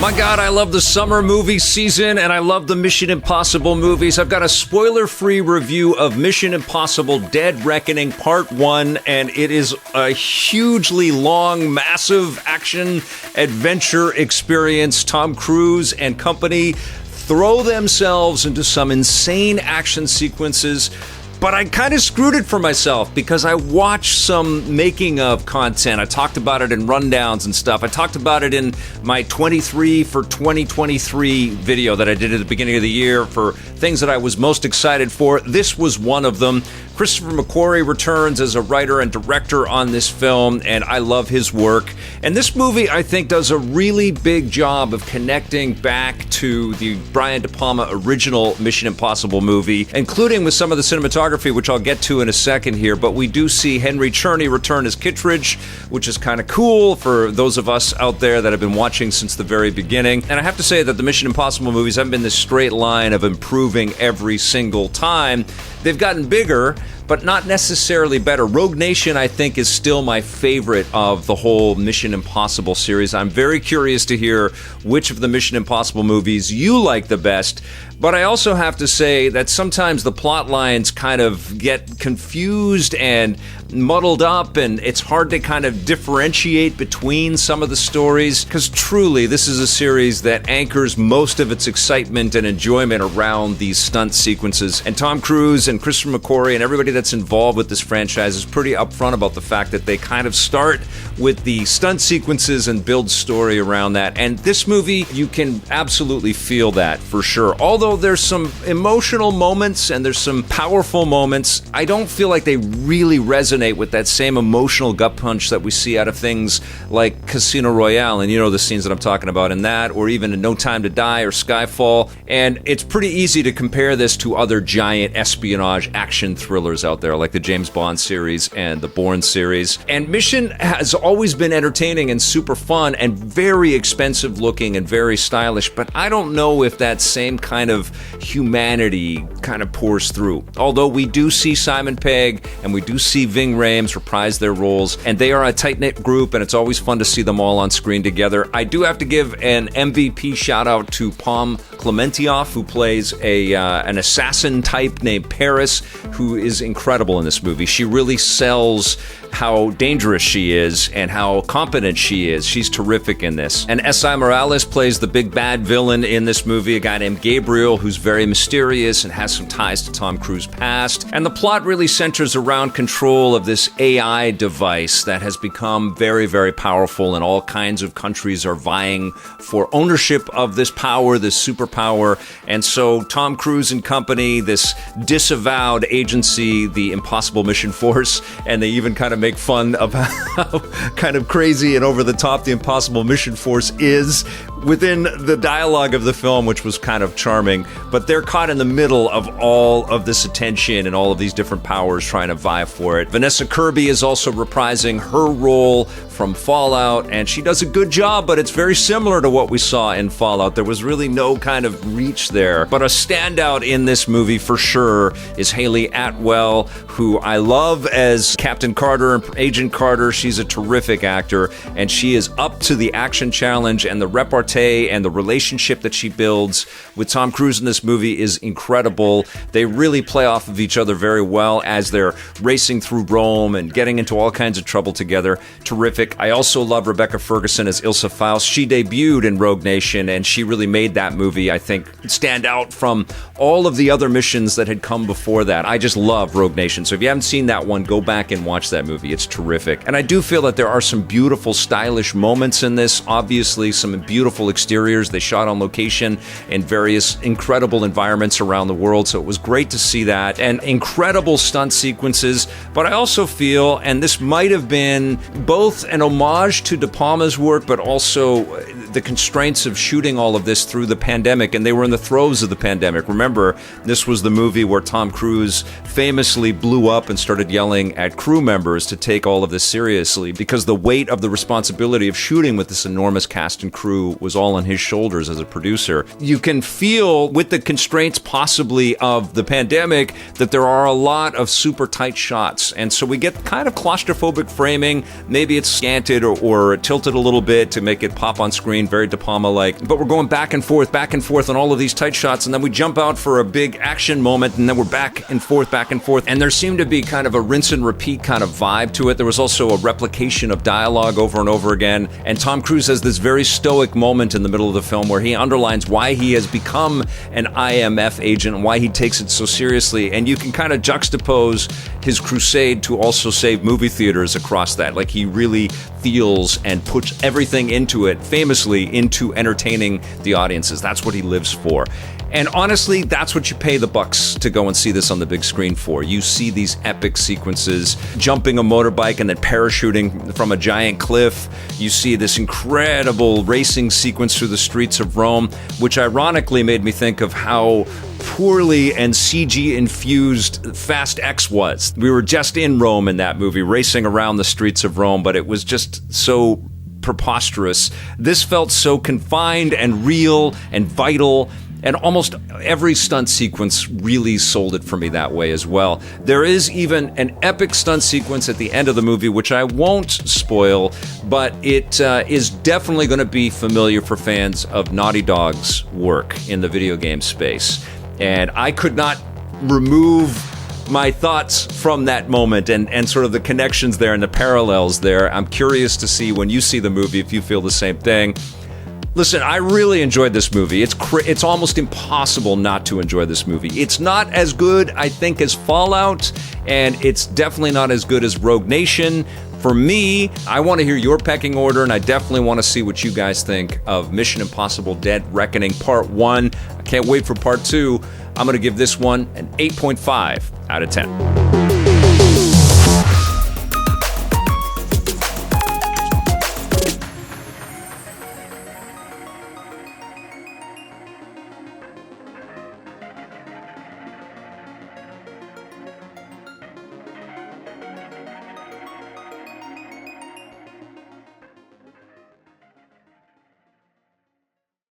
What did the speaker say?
My God, I love the summer movie season, and I love the Mission Impossible movies. I've got a spoiler-free review of Mission Impossible Dead Reckoning Part 1, and it is a hugely long, massive action adventure experience. Tom Cruise and company throw themselves into some insane action sequences. But I kind of screwed it for myself because I watched some making of content. I talked about it in rundowns and stuff. I talked about it in my 23 for 2023 video that I did at the beginning of the year for things that I was most excited for. This was one of them. Christoper McQuarrie returns as a writer and director on this film, and I love his work. And this movie, I think, does a really big job of connecting back to the Brian De Palma original Mission Impossible movie, including with some of the cinematography, which I'll get to in a second here. But we do see Henry Czerny return as Kittredge, which is kind of cool for those of us out there that have been watching since the very beginning. And I have to say that the Mission Impossible movies haven't been this straight line of improving every single time. They've gotten bigger, but not necessarily better. Rogue Nation, I think, is still my favorite of the whole Mission Impossible series. I'm very curious to hear which of the Mission Impossible movies you like the best. But I also have to say that sometimes the plot lines kind of get confused and muddled up, and it's hard to kind of differentiate between some of the stories, because truly this is a series that anchors most of its excitement and enjoyment around these stunt sequences. And Tom Cruise and Christoper McQuarrie and everybody that's involved with this franchise is pretty upfront about the fact that they kind of start with the stunt sequences and build story around that. And this movie, you can absolutely feel that for sure. Although there's some emotional moments and there's some powerful moments, I don't feel like they really resonate with that same emotional gut punch that we see out of things like Casino Royale, and you know the scenes that I'm talking about in that, or even in No Time to Die or Skyfall. And it's pretty easy to compare this to other giant espionage action thrillers out there, like the James Bond series and the Bourne series. And Mission has always been entertaining and super fun and very expensive looking and very stylish, but I don't know if that same kind of humanity kind of pours through. Although we do see Simon Pegg and we do see Ving Rhames reprise their roles, and they are a tight-knit group, and it's always fun to see them all on screen together. I do have to give an MVP shout-out to Klementieff, who plays an assassin type named Paris, who is incredible in this movie. She really sells how dangerous she is and how competent she is. She's terrific in this. And Esai Morales plays the big bad villain in this movie, a guy named Gabriel, who's very mysterious and has some ties to Tom Cruise's past. And the plot really centers around control of this AI device that has become very, very powerful, and all kinds of countries are vying for ownership of this power, this superpower. And so Tom Cruise and company, this disavowed agency, the Impossible Mission Force, and they even kind of make fun of how kind of crazy and over the top the Impossible Mission Force is within the dialogue of the film, which was kind of charming. But they're caught in the middle of all of this attention and all of these different powers trying to vie for it. Vanessa Kirby is also reprising her role from Fallout, and she does a good job, but it's very similar to what we saw in Fallout. There was really no kind of reach there. But a standout in this movie for sure is Hayley Atwell, who I love as Captain Carter and Agent Carter. She's a terrific actor, and she is up to the action challenge, and the repartee and the relationship that she builds with Tom Cruise in this movie is incredible. They really play off of each other very well as they're racing through Rome and getting into all kinds of trouble together. Terrific. I also love Rebecca Ferguson as Ilsa Faust. She debuted in Rogue Nation, and she really made that movie, I think, stand out from all of the other missions that had come before that. I just love Rogue Nation. So if you haven't seen that one, go back and watch that movie. It's terrific. And I do feel that there are some beautiful, stylish moments in this. Obviously, some beautiful exteriors. They shot on location in various incredible environments around the world, so it was great to see that. And incredible stunt sequences. But I also feel, and this might have been both an homage to De Palma's work, but also the constraints of shooting all of this through the pandemic, and they were in the throes of the pandemic. Remember, this was the movie where Tom Cruise famously blew up and started yelling at crew members to take all of this seriously, because the weight of the responsibility of shooting with this enormous cast and crew was all on his shoulders as a producer. You can feel, with the constraints possibly of the pandemic, that there are a lot of super tight shots, and so we get kind of claustrophobic framing. Maybe it's scanted or tilted a little bit to make it pop on screen, screen, very De Palma-like. But we're going back and forth on all of these tight shots, and then we jump out for a big action moment, and then we're back and forth. And there seemed to be kind of a rinse and repeat kind of vibe to it. There was also a replication of dialogue over and over again. And Tom Cruise has this very stoic moment in the middle of the film where he underlines why he has become an IMF agent and why he takes it so seriously. And you can kind of juxtapose his crusade to also save movie theaters across that. Like, he really feels and puts everything into it, famously into entertaining the audiences. That's what he lives for. And honestly, that's what you pay the bucks to go and see this on the big screen for. You see these epic sequences, jumping a motorbike and then parachuting from a giant cliff. You see this incredible racing sequence through the streets of Rome, which ironically made me think of how poorly and CG-infused Fast X was. We were just in Rome in that movie, racing around the streets of Rome, but it was just so preposterous. This felt so confined and real and vital, and almost every stunt sequence really sold it for me that way as well. There is even an epic stunt sequence at the end of the movie, which I won't spoil, but it is definitely going to be familiar for fans of Naughty Dog's work in the video game space. And I could not remove my thoughts from that moment and sort of the connections there and the parallels there. I'm curious to see when you see the movie if you feel the same thing. Listen, I really enjoyed this movie. It's almost impossible not to enjoy this movie. It's not as good, I think, as Fallout, and it's definitely not as good as Rogue Nation. For me, I want to hear your pecking order, and I definitely want to see what you guys think of Mission Impossible Dead Reckoning Part 1. I can't wait for Part 2. I'm going to give this one an 8.5 out of 10.